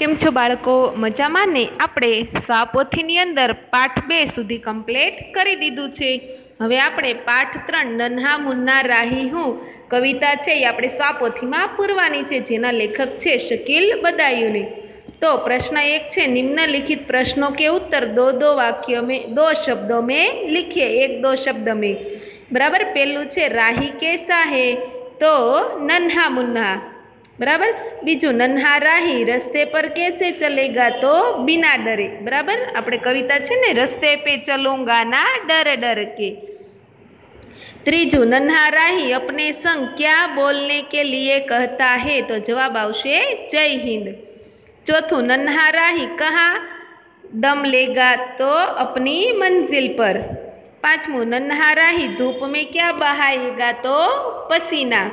केम छो बाळको मजामां ने आपणे स्वापोथीनी अंदर पाठ 2 सुधी कम्प्लीट करी दीधुं छे। हवे आपणे पाठ 3 नन्हा मुन्ना राही हूँ कविता छे ए आपणे स्वापोथीमां पूरवानी छे, जेना लेखक छे शकील बदायूनी। तो प्रश्न 1 छे, निम्नलिखित प्रश्नों के उत्तर दो वाक्य में 2 शब्दों में लिखिए, 1-2 शब्द में। बराबर। पहलू छे राही कैसा है, तो नन्हा मुन्ना। बराबर। बीजू नन्हा राही रस्ते पर कैसे चलेगा, तो बिना डरे। बराबर। अपने कविता छे ने रस्ते पे चलूंगा ना डर डर के। त्रीजू नन्हा राही अपने संग क्या बोलने के लिए कहता है, तो जवाब आवशे जय हिंद। चौथू नन्हा राही कहाँ दम लेगा, तो अपनी मंजिल पर। पांचमू नन्हा राही धूप में क्या बहाएगा, तो पसीना।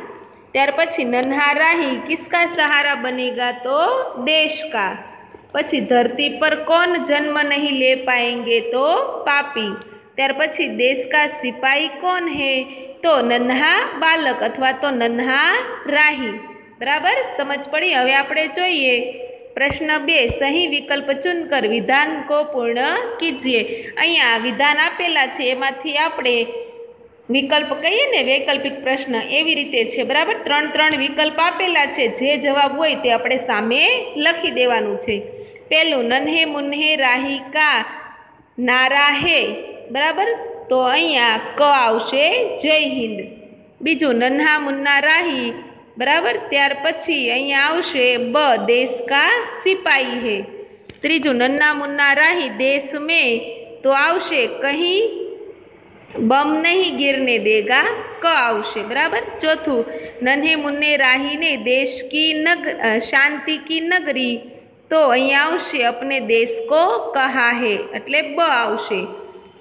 त्यार पछी नन्हा राही किसका सहारा बनेगा, तो देश का। पछी धरती पर कौन जन्म नहीं ले पाएंगे, तो पापी। त्यार पछी देश का सिपाही कौन है, तो नन्हा बालक अथवा तो नन्हा राही। बराबर। समझ पड़ी। हवे आपणे जोईए प्रश्न 2, सही विकल्प चुनकर विधान को पूर्ण कीजिए। अहींया विधान आपेला छे एमांथी आपणे विकल्प कहीए ने वैकल्पिक प्रश्न एवी रीते छे। बराबर। 3 विकल्प आपेला छे, जे जवाब होय ते आपणे सामे लखी देवानुं छे। पहेलुं नन्हे मुन्हे राही का नारा है। बराबर। तो अहींया क आवशे जय हिंद। बीजू नन्हा मुन्ना राही। बराबर। त्यार पछी अहींया आवशे ब देश का सिपाही है। त्रीजू नन्हा मुन्ना राही देश में, तो आवशे कहीं बम नहीं गिरने देगा, क आवशे। बराबर। चौथू नन्हे मुन्ने राही ने देश की शांति की नगरी, तो अहीं आवशे अपने देश को कहा है, एटले ब आवशे।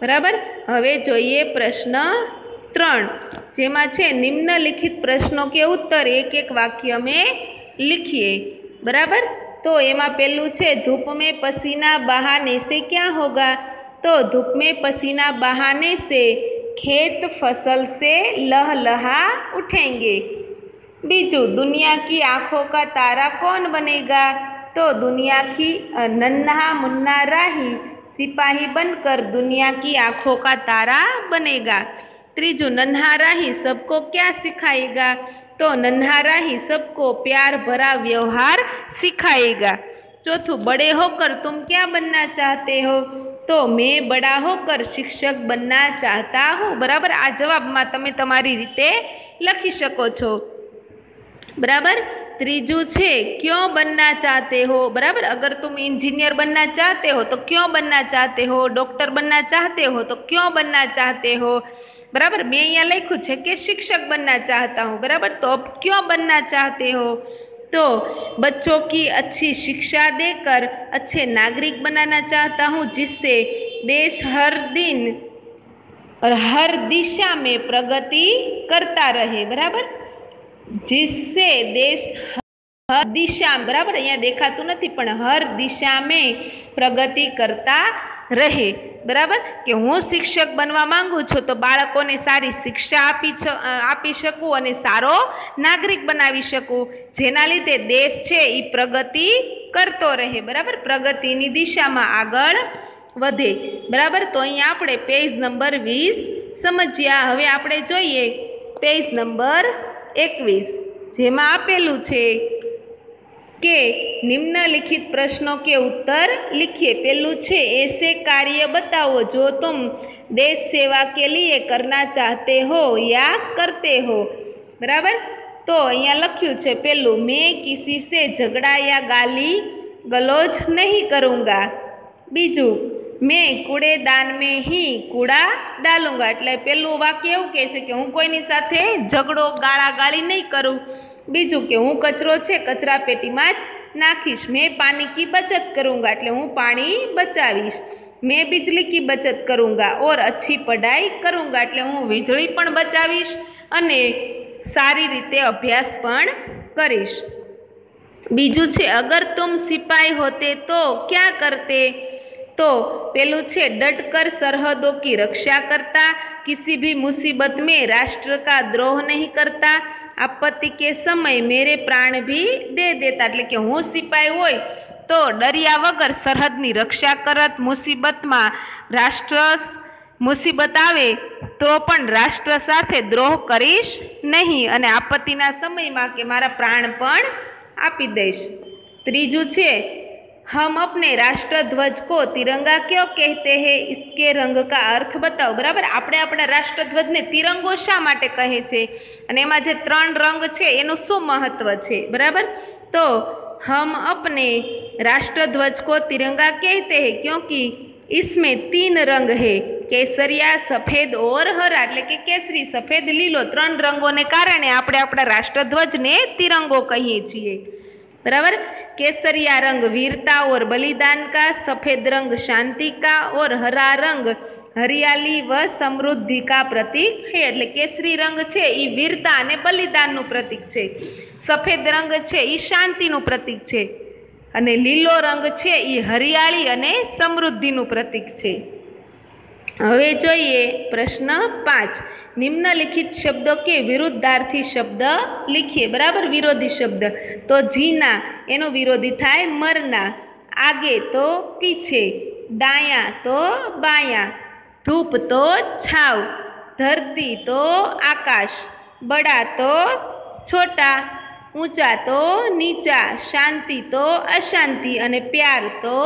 बराबर। हवे जोईए प्रश्न 3, जेमां छे निम्नलिखित प्रश्नों के उत्तर 1-1 वाक्य में लिखिए। बराबर। तो एमां पहेलुं छे धूप में पसीना बहाने से क्या होगा, तो धूप में पसीना बहाने से खेत फसल से लहलहा उठेंगे। बीजू दुनिया की आंखों का तारा कौन बनेगा, तो दुनिया की नन्हा मुन्ना राही सिपाही बनकर दुनिया की आंखों का तारा बनेगा। त्रीजू नन्हा राही सबको क्या सिखाएगा, तो नन्हा राही सबको प्यार भरा व्यवहार सिखाएगा। चौथू बड़े होकर तुम क्या बनना चाहते हो, तो मैं बड़ा होकर शिक्षक बनना चाहता हूँ। बराबर। आ जवाब में तमे तमारी रीते लखी शको छो। बराबर। त्रीजू छे क्यों बनना चाहते हो। बराबर। अगर तुम इंजीनियर बनना चाहते हो तो क्यों बनना चाहते हो, डॉक्टर बनना चाहते हो तो क्यों बनना चाहते हो। बराबर। मैं अहींया लख्युं छे कि शिक्षक बनना चाहता हूँ। बराबर। तो अब क्यों बनना चाहते हो, तो बच्चों की अच्छी शिक्षा देकर अच्छे नागरिक बनाना चाहता हूँ, जिससे देश हर दिन और हर दिशा में प्रगति करता रहे। बराबर। जिससे देश हर दिशा, बराबर अहींया देखातुं नथी पण हर दिशा में प्रगति करता रहे। बराबर। कि हूँ शिक्षक बनवा मांगू छूँ तो बाळकोने सारी शिक्षा आपी शकूँ अने सारो नागरिक बनावी शकूँ, जेना लीधे देश छे ई प्रगति करतो रहे। बराबर। प्रगतिनी दिशामां आगळ वधे। बराबर। तो अहीं आपणे पेज नंबर 20 समज्या। हवे आपणे जोईए पेज नंबर 21, जेमां आपेलुं छे के निम्नलिखित प्रश्नों के उत्तर लिखिए। पहलू छे ऐसे कार्य बताओ जो तुम देश सेवा के लिए करना चाहते हो या करते हो। बराबर। तो अहींया लख्युं छे पहलू मैं किसी से झगड़ा या गाली गलौज नहीं करूँगा। बीजू मैं कूड़ेदान में ही कूड़ा डालूंगा, एटले पहलू वाक्य एवुं कहे छे कि हूँ कोईनी साथे झगड़ो गाळागाળી नहीं करूँ। बीजू कि हूँ कचरो छे कचरा पेटीमां ज नाखीश। मैं पानी की बचत करूँगा, एटले हूँ पाणी बचावीश। मैं बिजली की बचत करूँगा और अच्छी पढ़ाई करूँगा, एटले हूँ वीजળી पण बचावीश अने सारी रीते अभ्यास पण करीश। बीजू छे अगर तुम सिपाही होते तो क्या करते, तो पेलू छे डटकर सरहदों की रक्षा करता, किसी भी मुसीबत में राष्ट्र का द्रोह नहीं करता, आपत्ति के समय मेरे प्राण भी दे देता। एटले के हूँ सिपाही होय તો ડર્યા વગર સરહદની રક્ષા કરત, મુસીબત આવે તો પણ રાષ્ટ્ર સાથે દ્રોહ કરીશ નહીં, અને આપત્તિના સમયમાં કે મારા પ્રાણ પણ આપી દઈશ. ત્રીજું છે हम अपने राष्ट्रध्वज को तिरंगा क्यों कहते हैं, इसके रंग का अर्थ बताओ. बराबर, આપણે આપણા રાષ્ટ્રધ્વજને તિરંગો શા માટે કહે છે અને એમાં જે 3 રંગ છે એનું શું મહત્વ છે. બરાબર, તો हम अपने राष्ट्रध्वज को तिरंगा कहते हैं क्योंकि इसमें 3 रंग है, केसरिया, सफेद और हरा. એટલે કે કેસરી, સફેદ, લીલો 3 રંગોને કારણે આપણે આપણા રાષ્ટ્રધ્વજને તિરંગો કહીએ છીએ. बराबर, केसरिया रंग वीरता और बलिदान का, सफेद रंग शांति का और हरा रंग हरियाली व समृद्धि का प्रतीक है. એટલે કેસરી રંગ છે એ વીરતા અને બલિદાનનું પ્રતીક છે, સફેદ રંગ છે એ શાંતિનું પ્રતીક છે અને લીલો રંગ છે એ હરિયાળી અને સમૃદ્ધિનું પ્રતીક છે. હવે જોઈએ પ્રશ્ન 5. निम्नलिखित शब्दों के विरुद्धार्थी शब्द लिखिए. बराबर, विरोधी शब्द तो जीना एनो विरोधी थाय मरना, आगे तो पीछे, दाया तो बाया, धूप तो छाव, धरती तो आकाश, बड़ा तो छोटा, ऊंचा तो नीचा, शांति तो अशांति અને प्यार तो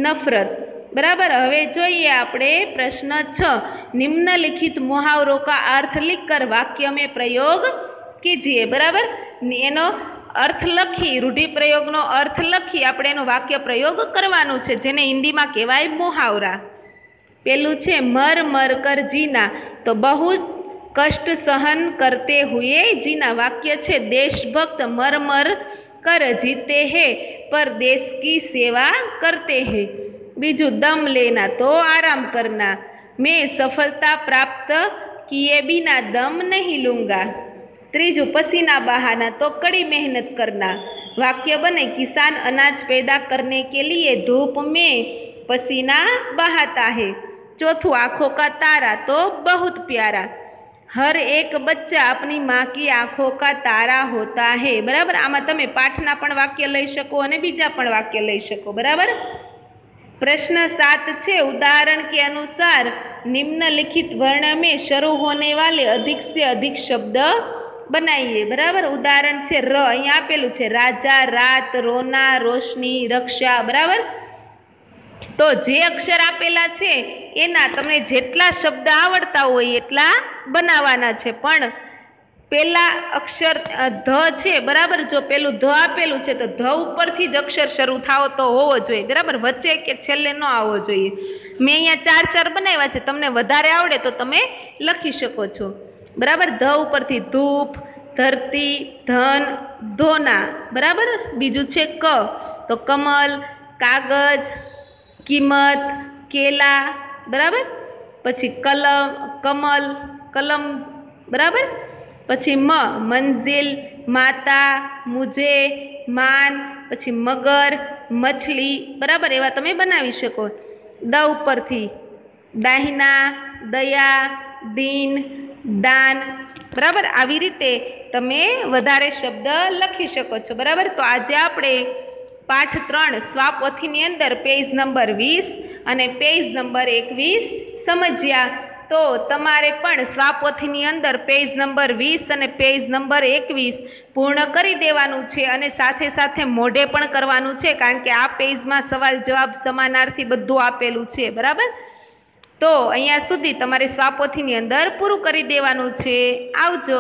नफरत. बराबर, हवे જોઈએ આપણે प्रश्न 6. निम्नलिखित मुहावरों का अर्थ लिखकर वाक्य में प्रयोग कीजिए. बराबर, એનો अर्थ લખી, રૂઢિપ્રયોગનો अर्थ લખી આપણે એનો વાક્ય પ્રયોગ કરવાનો છે, જેને હિન્દીમાં કહેવાય મુહાવરા. પેલું છે મર મર કર જીના, તો બહુ કષ્ટ સહન કરતે હુએ જીના. વાક્ય છે દેશભक्त मर मर कर जीते हैं पर देश की सेवा करते हैं. बीजू दम लेना तो आराम करना, मैं सफलता प्राप्त किए बिना दम नहीं लूँगा. त्रीजू पसीना बहाना तो कड़ी मेहनत करना. वाक्य बने किसान अनाज पैदा करने के लिए धूप में पसीना बहाता है. चौथू आँखों का तारा तो बहुत प्यारा, हर एक बच्चा अपनी माँ की आँखों का तारा होता है. बराबर, आमा तमे पाठना पण वाक्य लई शको अने बीजा पण वाक्य लई शको. बराबर, प्रश्न 7 છે उदाहरण के अनुसार निम्नलिखित वर्ण में शुरू होने वाले अधिक से अधिक शब्द बनाइए. बराबर, उदाहरण છે र, અહીંયા આપેલું છે રાજા, રાત, રોના, રોશની, રક્ષા. બરાબર, તો જે અક્ષર આપેલા છે એના તમને જેટલા શબ્દ આવડતા હોય એટલા બનાવવાના છે, પણ પહેલા અક્ષર ધ છે. બરાબર, જો પેલું ધ આપેલું છે તો ધ ઉપરથી જ અક્ષર શરૂ થાવ તો હોવો જોઈએ. બરાબર, વચ્ચે કે છેલ્લે ન આવવો જોઈએ. મેં અહીંયા 4 બનાવ્યા છે, તમને વધારે આવડે તો તમે લખી શકો છો. બરાબર, ધ ઉપરથી ધૂપ, ધરતી, ધન, ધોના. બરાબર, બીજું છે ક, તો કમલ, કાગજ, કિંમત, કેલા. બરાબર, પછી કલમ, કમલ, કલમ. બરાબર, પછી મંઝિલ, માતા, મુજે, માન, પછી મગર, મછલી. બરાબર, એવા તમે બનાવી શકો. દ ઉપરથી દાહિના, દયા, દીન, દાન. બરાબર, આવી રીતે તમે વધારે શબ્દ લખી શકો છો. બરાબર, તો આજે આપણે પાઠ 3 સ્વાપોથીની અંદર પેજ નંબર 20 અને પેજ નંબર 21 સમજ્યા. તો તમારે પણ સ્વાપોથીની અંદર પેજ નંબર 20 અને પેજ નંબર 21 પૂર્ણ કરી દેવાનું છે, અને સાથે સાથે મોઢે પણ કરવાનું છે, કારણ કે આ પેજમાં સવાલ જવાબ સમાનાર્થી બધું આપેલું છે. બરાબર, તો અહીંયા સુધી તમારે સ્વાપોથીની અંદર પૂરું કરી દેવાનું છે. આવજો.